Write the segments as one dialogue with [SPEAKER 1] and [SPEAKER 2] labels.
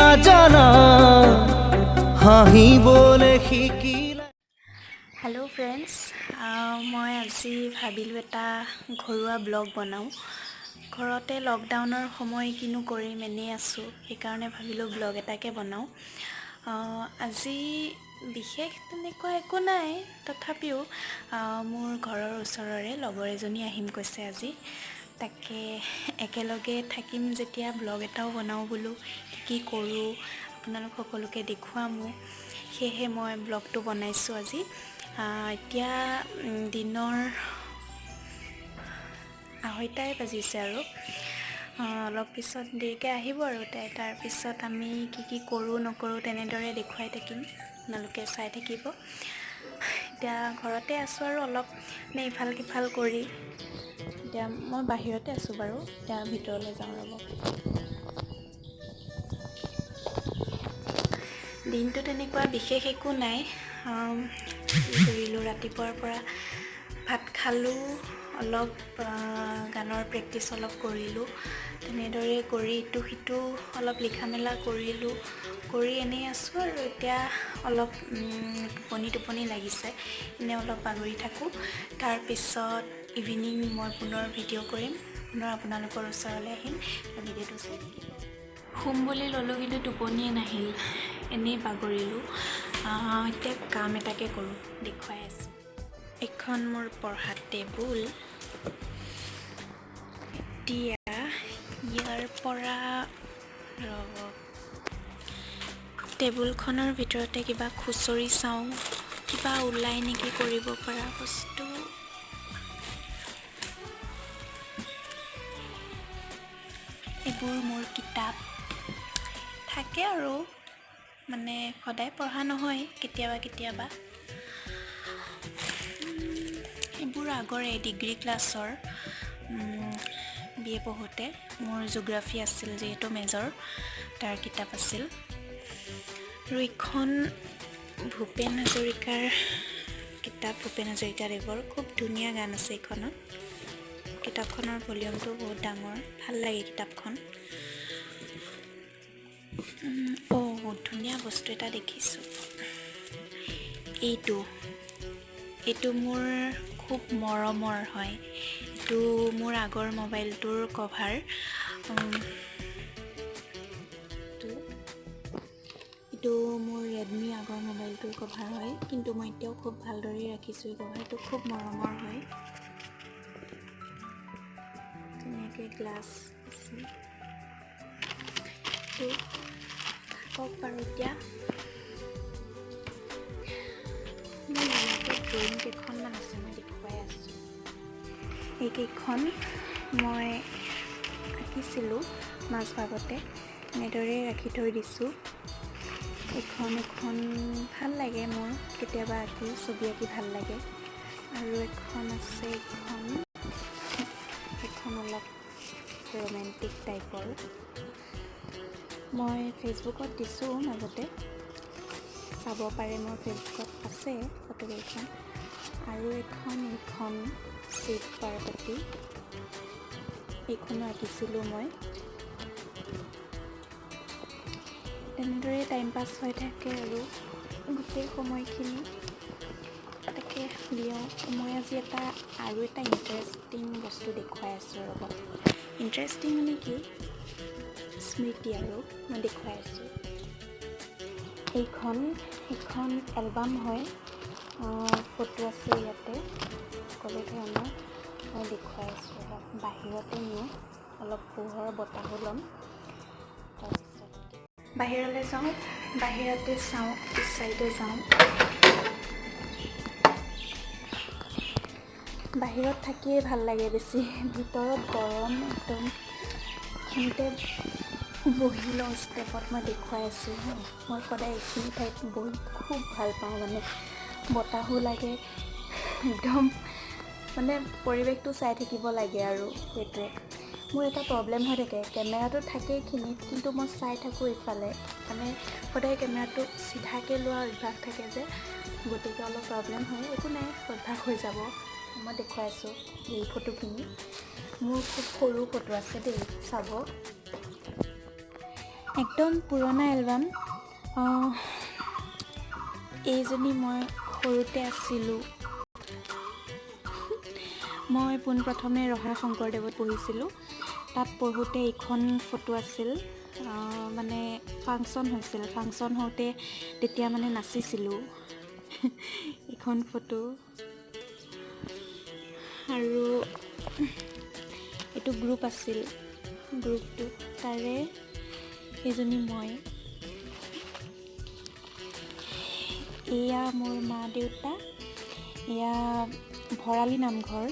[SPEAKER 1] নাজানা হাঁহিবলে শিকিলা।
[SPEAKER 2] Hello' friends, মই আজি ভাবিলোঁ এটা ঘৰুৱা ব্লগ বনাওঁ। ঘৰতে লকডাউনৰ সময় কিনো কৰিম, এনেই আছোঁ, সেইকাৰণে ভাবিলোঁ ব্লগ এটাকে বনাওঁ। আজি বিশেষ তেনেকুৱা একো নাই, তথাপিও মোৰ ঘৰৰ ওচৰৰে লগৰ এজনী আহিম কৈছে আজি। তাকে একেলগে থাকিম যেতিয়া ব্লগ এটাও বনাওঁ বোলো, কি কৰোঁ আপোনালোক সকলোকে দেখুৱামো, সেয়েহে মই ব্লগটো বনাইছোঁ আজি। এতিয়া দিনৰ 2:30 বাজিছে আৰু অলপ পিছত দেৰিকৈ আহিব আৰু তাৰপিছত আমি কি কৰোঁ নকৰোঁ তেনেদৰে দেখুৱাই থাকিম, আপোনালোকে চাই থাকিব। এতিয়া ঘৰতে আছোঁ আৰু অলপ ইফাল সিফাল কৰি। এতিয়া মই বাহিৰতে আছোঁ বাৰু, এতিয়া ভিতৰলৈ যাওঁ ৰ'ব। দিনটো তেনেকুৱা বিশেষ একো নাই। কৰিলোঁ, ৰাতিপুৱাৰ পৰা ভাত খালোঁ, অলপ গানৰ প্ৰেক্টিচ অলপ কৰিলোঁ, তেনেদৰে কৰি ইটো সিটো অলপ লিখা মেলা কৰিলোঁ, কৰি এনেই আছোঁ আৰু এতিয়া অলপ টোপনি লাগিছে, এনেই অলপ বাগৰি থাকোঁ। তাৰপিছত ইভিনিং মই পুনৰ ভিডিঅ' কৰিম, পুনৰ আপোনালোকৰ ওচৰলৈ আহিম, ভিডিঅ'টো চাই থাকিম। শুম বুলি ল'লোঁ কিন্তু টোপনিয়ে নাহিল, এনেই বাগৰিলোঁ। এতিয়া কাম এটাকে কৰোঁ, দেখুৱাই আছোঁ। এইখন মোৰ পঢ়া টেবুল। এতিয়া ইয়াৰ পৰা টেবুলখনৰ ভিতৰতে কিবা খুচৰি চাওঁ, কিবা ওলাই নেকি কৰিব পৰা বস্তু। এইবোৰ মোৰ কিতাপ থাকে আৰু, মানে সদায় পঢ়া নহয়, কেতিয়াবা। এইবোৰ আগৰে ডিগ্ৰী ক্লাছৰ, BA পঢ়োঁতে মোৰ জিঅ'গ্ৰাফী আছিল যিহেতু মেজৰ, তাৰ কিতাপ আছিল। আৰু এইখন ভূপেন হাজৰিকাৰ কিতাপ, ভূপেন হাজৰিকাদেৱৰ খুব ধুনীয়া গান আছে এইখনত। কিতাপখনৰ ভলিউমটো বহুত ডাঙৰ, ভাল লাগে কিতাপখন। বহুত ধুনীয়া বস্তু এটা দেখিছোঁ, এইটো মোৰ খুব মৰমৰ হয়। এইটো মোৰ আগৰ মোবাইলটোৰ কভাৰ। এইটো মোৰ ৰেডমি আগৰ মোবাইলটোৰ কভাৰ হয়, কিন্তু মই এতিয়াও খুব ভালদৰে ৰাখিছোঁ। এই কভাৰটো খুব মৰমৰ হয়, ধুনীয়াকৈ গ্লাছ আছে। থাকক বাৰু। এতিয়া মোৰ ইয়াতে ড্ৰয়িং কেইখনমান আছে, মই দেখুৱাই আছোঁ। এইকেইখন মই আঁকিছিলোঁ মাজভাগতে, এনেদৰে ৰাখি থৈ দিছোঁ। এখন ভাল লাগে মোৰ, কেতিয়াবা ছবি আঁকি ভাল লাগে। আৰু এখন আছে, এখন অলপ ৰোমেণ্টিক টাইপৰ, মই ফেচবুকত দিছোঁ মাজতে, চাব পাৰে, মোৰ ফেচবুকত আছে ফটোকেইখন। আৰু এইখন শিৱ পাৰ্বতী, এইখনো আঁকিছিলোঁ মই। তেনেদৰে টাইম পাছ হৈ থাকে আৰু গোটেই সময়খিনি। তাকে মই আজি আৰু এটা ইণ্টাৰেষ্টিং বস্তু দেখুৱাই আছোঁ ৰ'ব। ইণ্টাৰেষ্টিং মানে কি, স্মৃতি আৰু মই দেখুৱাই আছোঁ। এইখন এলবাম হয়, ফটো আছে ইয়াতে সকলো ধৰণৰ। মই দেখুৱাই আছোঁ, অলপ বাহিৰতে নিওঁ, অলপ পোহৰৰ বতাহো ল'ম। তাৰপিছত বাহিৰলৈ যাওঁ, বাহিৰতে চাওঁ, পিছ চাইডে যাওঁ। বাহিৰত থাকিয়ে ভাল লাগে বেছি, ভিতৰত গৰম একদম। এইখিনিতে বহি লওঁ ষ্টেপত, মই দেখুৱাই আছোঁ। মই সদায় এইখিনি ঠাইত বহি খুব ভাল পাওঁ, মানে বতাহো লাগে, একদম মানে পৰিৱেশটো চাই থাকিব লাগে আৰু সেইটোৱে। মোৰ এটা প্ৰব্লেম হৈ থাকে, কেমেৰাটো থাকে এইখিনিত, কিন্তু মই চাই থাকোঁ ইফালে, মানে সদায় কেমেৰাটো চিধাকৈ লোৱা অভ্যাস থাকে যে, গতিকে অলপ প্ৰব্লেম হয়। একো নাই, অভ্যাস হৈ যাব। মই দেখুৱাই আছোঁ এই ফটোখিনি, মোৰ খুব সৰু ফটো আছে দেই, চাব। একদম পুৰণা এলবাম। এইজনী মই সৰুতে আছিলোঁ। মই পোনপ্ৰথমে ৰহা শংকৰদেৱত পঢ়িছিলোঁ। তাত পঢ়োঁতে এইখন ফটো আছিল। মানে ফাংচন হৈছিল, ফাংচন হওঁতে তেতিয়া মানে নাচিছিলোঁ। এইখন ফটো আৰু এইটো গ্ৰুপ আছিল, গ্ৰুপটো তাৰে সেইজনী মই। এয়া মোৰ মা দেউতা, এয়া ভৰালী নামঘৰ,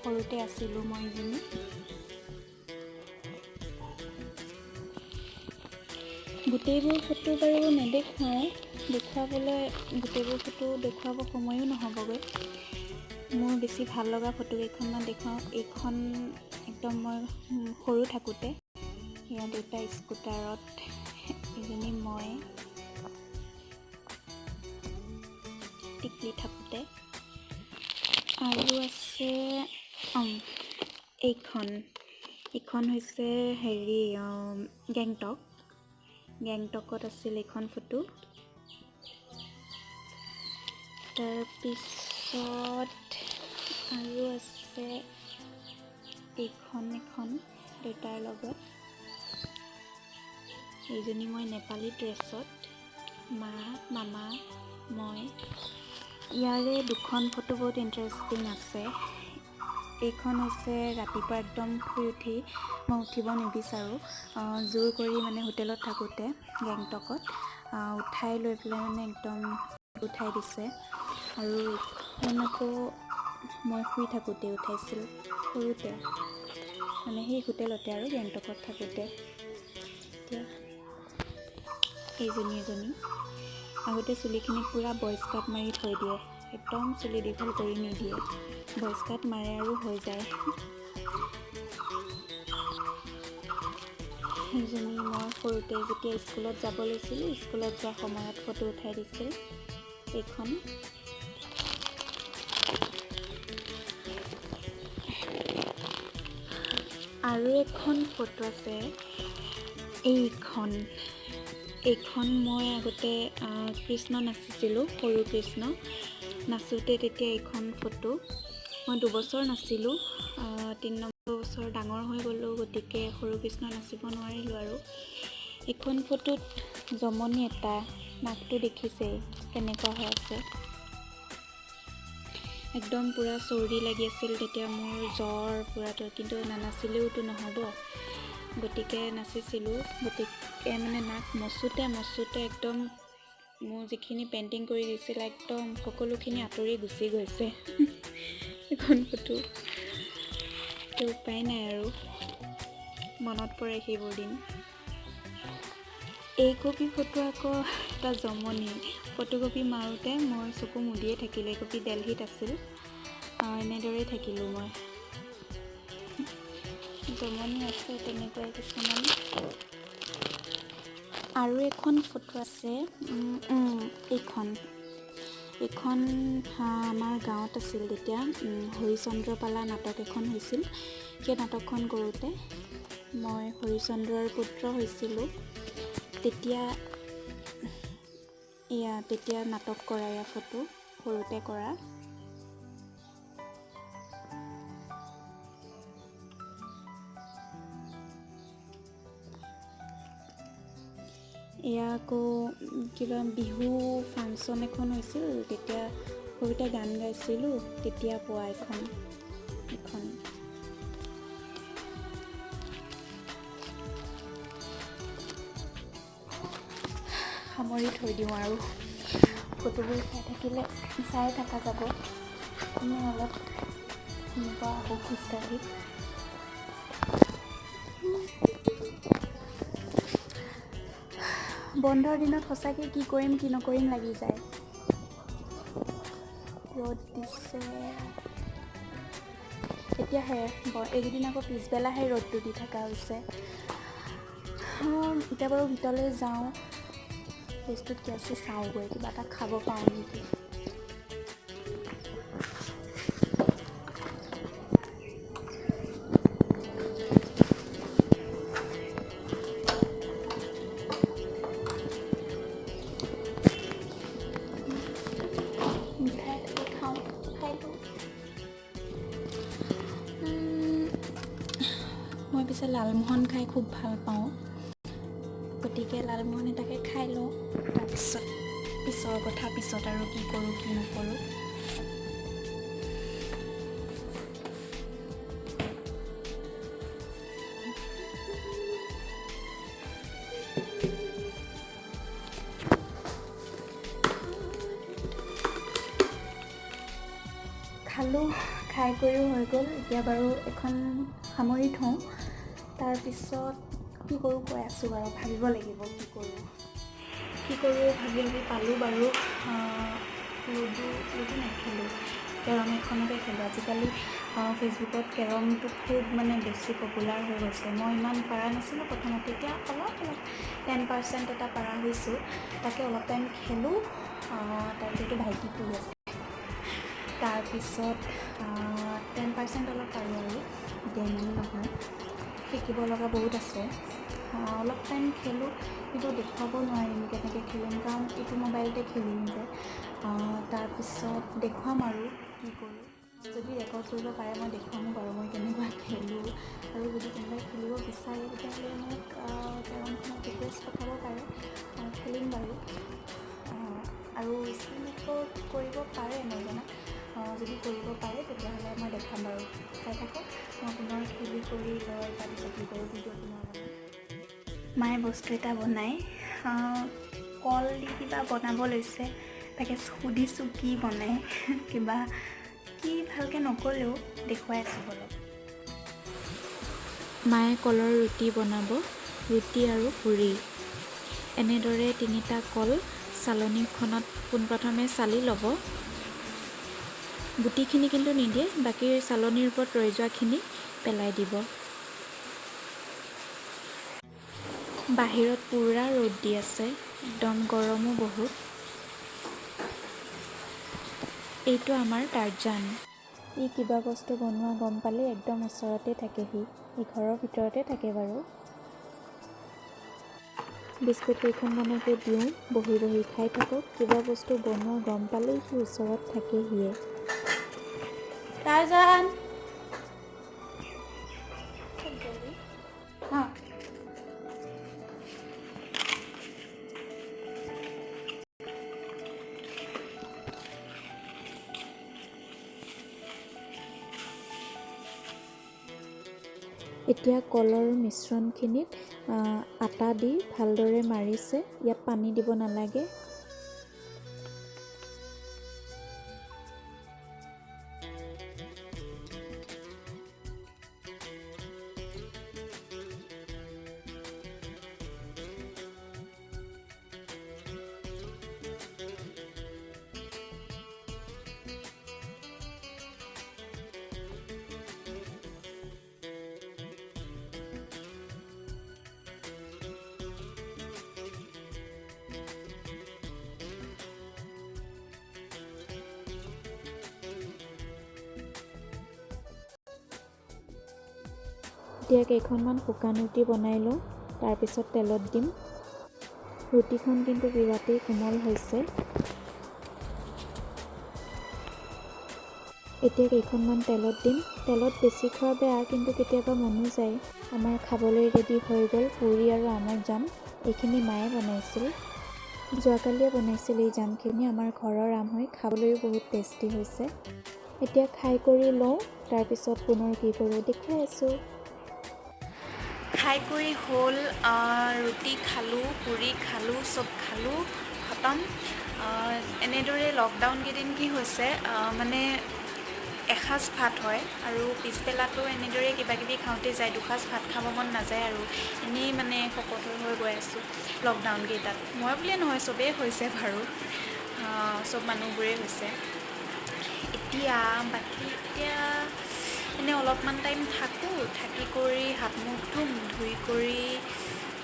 [SPEAKER 2] সৰুতে আছিলোঁ মই এজনী। গোটেইবোৰ ফটো বাৰু নেদেখুৱাওঁ, গোটেইবোৰ ফটো দেখুৱাব সময়ো নহ'বগৈ। মোৰ বেছি ভাল লগা ফটো কেইখনমান দেখুৱাওঁ। এইখন একদম মই সৰু থাকোঁতে, এয়া দেউতা স্কুটাৰত, এজনী মই টিকলি থাকোঁতে। আৰু আছে এইখন হৈছে গেংটকত আছিল এইখন ফটো। তাৰপিছত আৰু আছে এখন দেউতাৰ লগত। এইজনী মই নেপালী ড্ৰেছত, মা, মামা, মই। ইয়াৰে দুখন ফটো বহুত ইণ্টাৰেষ্টিং আছে। এইখন হৈছে ৰাতিপুৱা একদম শুই উঠি, মই উঠিব নিবিচাৰোঁ, জোৰ কৰি মানে হোটেলত থাকোঁতে গেংটকত উঠাই লৈ পেলাই মানে একদম উঠাই দিছে। আৰু এইখন আকৌ মই শুই থাকোঁতে উঠাইছিল, সৰুতে, মানে সেই হোটেলতে আৰু গেংটকত থাকোঁতে। এতিয়া এজনী আগতে চুলিখিনি পূৰা বইচ কাট মাৰি থৈ দিয়ে, একদম চুলি দীঘল কৰি নিদিয়ে, বইচ কাট মাৰে আৰু হৈ যায়। সেইজনী মই সৰুতে যেতিয়া স্কুলত যাব লৈছিলোঁ, স্কুলত যোৱা সময়ত ফটো উঠাই দিছিল এইখন। আৰু এখন ফটো আছে, এইখন মই আগতে কৃষ্ণ নাচিছিলোঁ, সৰু কৃষ্ণ নাচোঁতে তেতিয়া এইখন ফটো। মই 2 বছৰ নাছিলোঁ, 3 নম্বৰ বছৰ ডাঙৰ হৈ গ'লোঁ, গতিকে সৰু কৃষ্ণ নাচিব নোৱাৰিলোঁ আৰু। এইখন ফটোত জমনি এটা, নাকটো দেখিছেই কেনেকুৱা হৈ আছে। একদম পূৰা চৰ্দি লাগি আছিল তেতিয়া, মোৰ জ্বৰ পূৰাটো, কিন্তু নানাচিলেওতো নহ'ব, গতিকে নাচিছিলোঁ। গতিকে মানে নাক মচোঁতে একদম মোৰ যিখিনি পেইণ্টিং কৰি দিছিল একদম সকলোখিনি আঁতৰি গুচি গৈছে। এখন ফটো উপায় নাই আৰু, মনত পৰে সেইবোৰ দিন। এই কপি ফটো আকৌ এটা জমনি, ফটোকপি মাৰোঁতে মোৰ চকু মুদিয়ে থাকিলে। এই কপি দিল্লীত আছিল, এনেদৰেই থাকিলোঁ মই। জমনি আছে তেনেকুৱাই কিছুমান। আৰু এখন ফটো আছে, এইখন আমাৰ গাঁৱত আছিল তেতিয়া, হৰিচন্দ্ৰপালা নাটক এখন হৈছিল। সেই নাটকখন কৰোঁতে মই হৰিচন্দ্ৰৰ পুত্ৰ হৈছিলোঁ। তেতিয়া নাটক কৰা এয়া ফটো, সৰুতে কৰা। এয়া আকৌ কিবা বিহু ফাংচন এখন হৈছিল, তেতিয়া সৰুতে গান গাইছিলোঁ, তেতিয়া পোৱা এইখন। সামৰি থৈ দিওঁ আৰু, ফটোবোৰ চাই থকা যাব। আমি অলপ এনেকুৱা আকৌ খোজকাঢ়ি। বন্ধৰ দিনত সঁচাকৈ কি কৰিম কি নকৰিম লাগি যায়। ৰ'দ দিছে এতিয়াহে, এইকেইদিন আকৌ পিছবেলাহে ৰ'দটো দি থকা হৈছে। এতিয়া বাৰু ভিতৰলৈ যাওঁ, ফ্ৰিজটোত কি আছে চাওঁগৈ, কিবা এটা খাব পাওঁ নেকি। লালমোহন খাই খুব ভাল পাওঁ, গতিকে লালমোহন এটাকে খাই লওঁ। তাৰপিছত পিছৰ কথা পিছত আৰু কি কৰোঁ কি নকৰোঁ। খালোঁ, খাই কৰিও হৈ গ'ল। এতিয়া বাৰু এখন সামৰি থওঁ। তাৰপিছত কি কৰোঁ কৈ আছোঁ বাৰু, ভাবিব লাগিব কি কৰোঁ ভাবি পালোঁ বাৰু। লুডু নেখেলোঁ, কেৰম এখনকে খেলোঁ। আজিকালি ফেচবুকত কেৰমটো খুব মানে বেছি পপুলাৰ হৈ গৈছে। মই ইমান পৰা নাছিলোঁ প্ৰথমতে, এতিয়া অলপ 10% এটা পৰা হৈছোঁ। তাকে অলপ টাইম খেলোঁ। তাৰপিছতো ভাইটি শুই আছে। তাৰপিছত 10% অলপ পাৰোঁ আৰু এতিয়া ইমানো নহয়, শিকিব লগা বহুত আছে। অলপ টাইম খেলোঁ, কিন্তু দেখুৱাব নোৱাৰিম কেনেকৈ খেলিম, কাৰণ এইটো মোবাইলতে খেলিম যে। তাৰপিছত দেখুৱাম আৰু কি কৰোঁ। যদি ৰেকৰ্ড কৰিব পাৰে মই দেখুৱামো বাৰু মই কেনেকুৱা খেলোঁ। আৰু যদি কোনোবাই খেলিব বিচাৰে তেতিয়াহ'লে মোক কেৰমখনত ৰিকুৱেষ্ট পঠাব পাৰে, খেলিম বাৰু। আৰু স্ক্ৰীন ৰেকৰ্ড কৰিব পাৰে মই জনাত। যদি কৰিব পাৰে তেতিয়াহ'লে মই দেখাম বাৰু, চাই থাকক। মই পুনৰ খেলি কৰি লৈ তাৰপিছত কি কৰোঁ ভিডিঅ' পুনৰ বনাম। মায়ে বস্তু এটা বনাই, কল দি কিবা বনাব লৈছে। তাকে সুধিছোঁ কি বনাই, কিবা কি ভালকৈ নক'লেও দেখুৱাই আছোঁ অলপ। মায়ে কলৰ ৰুটি বনাব, ৰুটি আৰু পুৰি। এনেদৰে 3টা কল চালনীখনত পোনপ্ৰথমে চালি ল'ব। গুটিখিনি কিন্তু নিদিয়ে, বাকী চালনীৰ ওপৰত ৰৈ যোৱাখিনি পেলাই দিব। বাহিৰত পুৰা ৰ'দ দি আছে, একদম গৰমো বহুত। এইটো আমাৰ টাৰ্জান। ই কিবা বস্তু বনোৱা গম পালে একদম ওচৰতে থাকেহি। ই ঘৰৰ ভিতৰতে থাকে বাৰু। বিস্কুট কেইখনমানকে দিওঁ, বহি বহি খাই থাকক। কিবা বস্তু বনোৱা গম পালেই সি ওচৰত থাকেহিয়ে। টাৰ্জান হা। এতিয়া কলৰ মিশ্ৰণখিনিত আটা দি ভালদৰে মাৰিছে। ইয়াত পানী দিব নালাগে। এতিয়া কেইখনমান শুকান ৰুটি বনাই লওঁ, তাৰপিছত তেলত দিম। ৰুটিখন কিন্তু বিৰাটেই কোমল হৈছে। এতিয়া কেইখনমান তেলত দিম। তেলত বেছি খোৱা বেয়া, কিন্তু কেতিয়াবা মনো যায়। আমাৰ খাবলৈ ৰেডি হৈ গ'ল পুৰি আৰু আমৰ জাম। এইখিনি মায়ে বনাইছিল, যোৱাকালিয়ে বনাইছিল এই জামখিনি। আমাৰ ঘৰৰ আম হয়, খাবলৈও বহুত টেষ্টি হৈছে। এতিয়া খাই কৰি লওঁ, তাৰপিছত পুনৰ কি কৰোঁ দেখুৱাই আছোঁ। খাই কৰি হ'ল, ৰুটি খালোঁ, পুৰি খালোঁ, চব খালোঁ, খতম। এনেদৰে লকডাউন কেইদিন কি হৈছে, মানে এসাঁজ ভাত হয় আৰু পিছবেলাটো এনেদৰে কিবাকিবি খাওঁতে যায়। দুসাঁজ ভাত খাব মন নাযায় আৰু এনেই মানে শকত হৈ গৈ আছোঁ লকডাউন কেইটাত। মই বুলিয়ে নহয়, চবেই হৈছে বাৰু, চব মানুহবোৰেই হৈছে। এতিয়া এনেই অলপমান টাইম থাকি কৰি হাত মুখ ধুই কৰি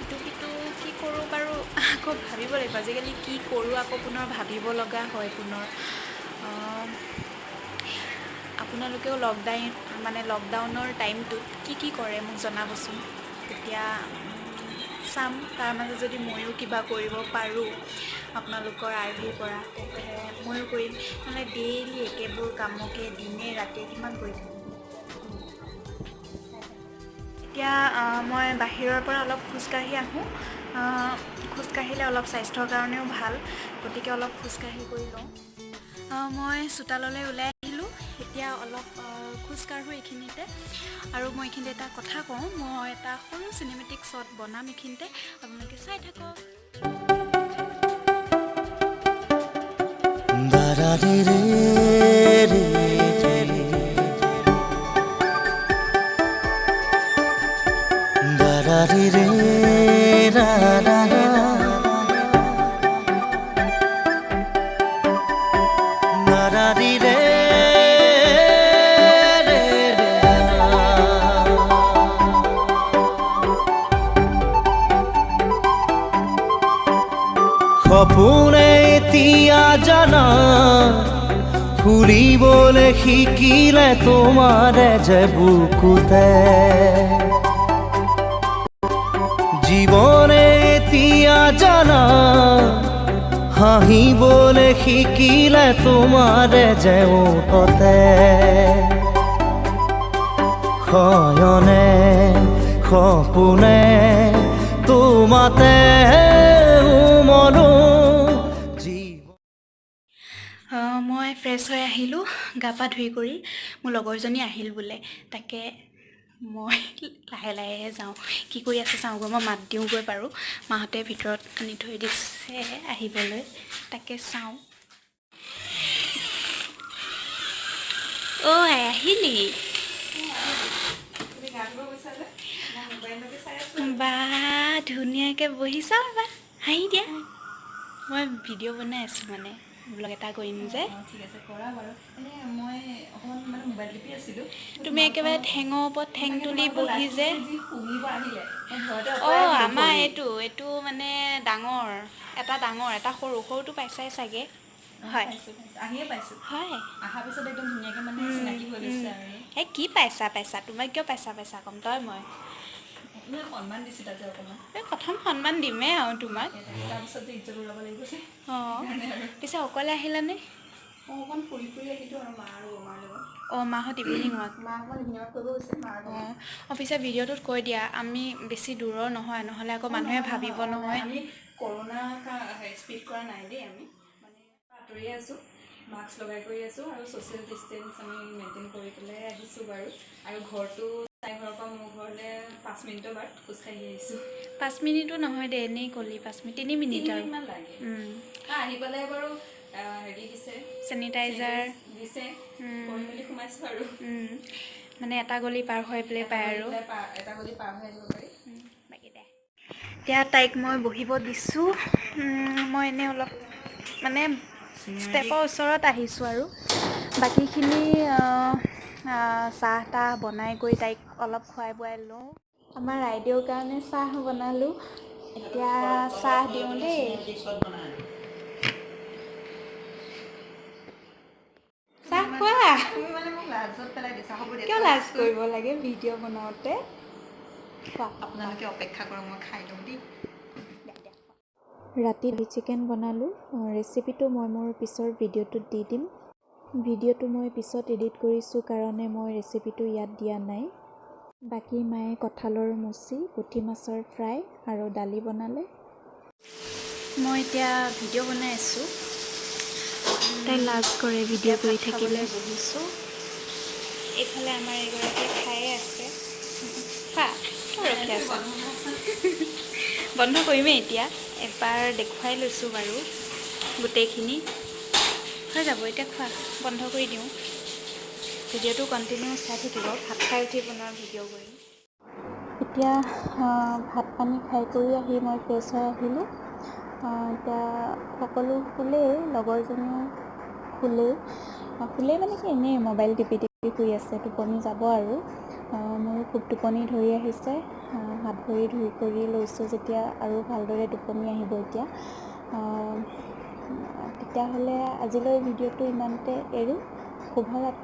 [SPEAKER 2] ইটো সিটো কি কৰোঁ বাৰু আকৌ ভাবিব লাগিব। আজিকালি কি কৰোঁ আকৌ পুনৰ ভাবিব লগা হয় পুনৰ। আপোনালোকেও লকডাউনৰ টাইমটোত কি কৰে মোক জনাবচোন। তেতিয়া চাম, তাৰ মাজত যদি ময়ো কিবা কৰিব পাৰোঁ আপোনালোকৰ আৰ্হিৰ পৰা, তেতিয়াহ'লে ময়ো কৰিম। নহ'লে ডেইলি একেবোৰ কামকে দিনে ৰাতিয়ে কিমান কৰি থাকিম। এতিয়া মই বাহিৰৰ পৰা অলপ খোজকাঢ়ি আহোঁ। খোজকাঢ়িলে অলপ স্বাস্থ্যৰ কাৰণেও ভাল, গতিকে অলপ খোজকাঢ়ি কৰি লওঁ। মই চোতাললৈ ওলাই আহিলোঁ। এতিয়া অলপ খোজকাঢ়োঁ এইখিনিতে, আৰু মই এইখিনিতে এটা কথা কওঁ, মই এটা সৰু চিনেমেটিক শ্বট বনাম এইখিনিতে, আপোনালোকে চাই থাকক।
[SPEAKER 1] সপোনে এতিয়া জানা ফুৰিবলৈ শিকিলে তোমাৰে যে বুকুতে জীৱনে এতিয়া জানা হাঁহিবলৈ শিকিলে তোমাৰে যে ওঠতে শয়নে সপোনে তোমাতে
[SPEAKER 2] মই ফ্ৰেছ হৈ আহিলোঁ, গা পা ধুই কৰি। মোৰ লগৰজনী আহিল বোলে, তাকে মই লাহে লাহে যাওঁ, কি কৰি আছে চাওঁগৈ। মই মাত দিওঁগৈ বাৰু, মাহঁতে ভিতৰত আনি থৈ দিছে আহিবলৈ, তাকে চাওঁ। অ' আহিলি বা, ধুনীয়াকৈ বহিছা বা, হাঁহি দিয়া। মই ভিডিঅ' বনাই আছোঁ, মানে ব্লগ এটা কৰিম যে।
[SPEAKER 3] ঠিক আছে, কৰা বাৰু। এনেই মই অকণমান মানে মোবাইল টিপি আছিলোঁ।
[SPEAKER 2] তুমি একেবাৰে ঠেঙৰ ওপৰত ঠেং তুলি বহি যে।
[SPEAKER 3] শুনিব আহিলে মই ঘৰতে
[SPEAKER 2] অঁ,
[SPEAKER 3] অতৰাই
[SPEAKER 2] আমাৰ
[SPEAKER 3] দিলোঁ।
[SPEAKER 2] এইটো মানে ডাঙৰ, এটা সৰুটো পাইছাই চাগে। হয়,
[SPEAKER 3] আহিয়ে পাইছোঁ।
[SPEAKER 2] হয়,
[SPEAKER 3] অহাৰ পিছত একদম ধুনীয়াকৈ মানে চিনাকি হৈ গৈছে আৰু।
[SPEAKER 2] এই কি পাইছা, তোমাক কিয় পাইছা ক'ম, তই মই
[SPEAKER 3] ইমান সন্মান দিছিল আজি অকণমান।
[SPEAKER 2] এই প্ৰথম সন্মান দিমেই আৰু তোমাক।
[SPEAKER 3] তাৰপিছত যে ইজ্জত ওলাব লাগিব যে।
[SPEAKER 2] অঁ, পিছে অকলে আহিলানে?
[SPEAKER 3] অঁ, অকণমান ফুৰি আহিলোঁ আৰু মা আৰু বমাৰ লগত।
[SPEAKER 2] অঁ, মাহঁত ইভিনিং ৱাক।
[SPEAKER 3] মা অকণমান ইভিনিং ৱাক কৰিব গৈছে, মা আৰু বমা।
[SPEAKER 2] অঁ, পিছে ভিডিঅ'টোত কৈ দিয়া, আমি বেছি দূৰৰ নহয়, নহ'লে আকৌ মানুহে ভাবিব নহয়।
[SPEAKER 3] আমি কৰোণা স্পীড কৰা নাই দেই, আমি মানে আঁতৰি আছোঁ, মাস্ক লগাই কৰি আছোঁ, আৰু ছ'চিয়েল ডিষ্টেঞ্চ আমি মেইনটেইন কৰি পেলাই আহিছোঁ বাৰু। আৰু ঘৰটো তাই ঘৰৰ পৰা মোৰ ঘৰলৈ 5 মিনিটৰ বাট খোজকাঢ়ি আহিছোঁ।
[SPEAKER 2] 5 মিনিটো নহয় দে, এনেই ক'লি 5 মিনিট, 3 মিনিট আৰু।
[SPEAKER 3] কিমান লাগে? আহি পেলাই বাৰু হেৰি দিছে,
[SPEAKER 2] চেনিটাইজাৰ
[SPEAKER 3] দিছে, কৰি মেলি সোমাইছোঁ আৰু।
[SPEAKER 2] মানে এটা গলি পাৰ হৈ পেলাই পায় আৰু।
[SPEAKER 3] এটা গলি পাৰ হৈ আহিব পাৰি।
[SPEAKER 2] বাকী দে, এতিয়া তাইক মই বহিব দিছোঁ। মই এনেই অলপ মানে ষ্টেপৰ ওচৰত আহিছোঁ আৰু। বাকীখিনি চাহ তাহ বনাই কৰি তাইক অলপ খুৱাই বোৱাই লওঁ। আমাৰ ৰাইদেউৰ কাৰণে চাহ বনালোঁ, এতিয়া চাহ দিওঁ দেই। চাহ খোৱা।
[SPEAKER 3] তুমি মানে মোক লাজত পেলাই দিছা, হ'ব দিয়া।
[SPEAKER 2] কিয় লাজ কৰিব লাগে ভিডিঅ' বনাওঁতে? খোৱা।
[SPEAKER 3] আপোনালোকে অপেক্ষা কৰক, মই খাই লওঁ দেই।
[SPEAKER 4] ৰাতি চিকেন বনালোঁ। ৰেচিপিটো মই মোৰ পিছৰ ভিডিঅ'টোত দি দিম। ভিডিঅ'টো মই পিছত এডিট কৰিছোঁ কাৰণে মই ৰেচিপিটো ইয়াত দিয়া নাই। বাকী মায়ে কঁঠালৰ মুচি, পুঠি মাছৰ ফ্ৰাই আৰু দালি বনালে।
[SPEAKER 2] মই এতিয়া ভিডিঅ' বনাই আছোঁ। তাই লাজ কৰে ভিডিঅ' কৰি থাকিলে। বহিছোঁ। এইফালে আমাৰ এগৰাকী খায়ে আছে। খোৱা, ৰখি আছা। বন্ধ কৰিমেই এতিয়া, এবাৰ দেখুৱাই লৈছোঁ বাৰু গোটেইখিনি। হৈ যাব, এতিয়া খোৱা, বন্ধ কৰি দিওঁ। ভিডিঅ'টো কণ্টিনিউ চাই থাকিব, ভাত খাই উঠি পুনৰ ভিডিঅ' কৰিম।
[SPEAKER 4] এতিয়া ভাত পানী খাই কৰি আহি মই ফ্ৰেছ হৈ আহিলোঁ। এতিয়া সকলো শুলেই, লগৰজনীও শুলেই মানে কি এনেই মোবাইল টিপি শুই আছে, টোপনি যাব আৰু। মোৰো খুব টোপনি ধৰি আহিছে। হাত ভৰি ধুই কৰি লৈছোঁ যেতিয়া আৰু ভালদৰে টোপনি আহিব এতিয়া। তেতিয়াহ'লে আজিলৈ ভিডিঅ'টো ইমানতে এৰোঁ। শুভৰাত্ৰি।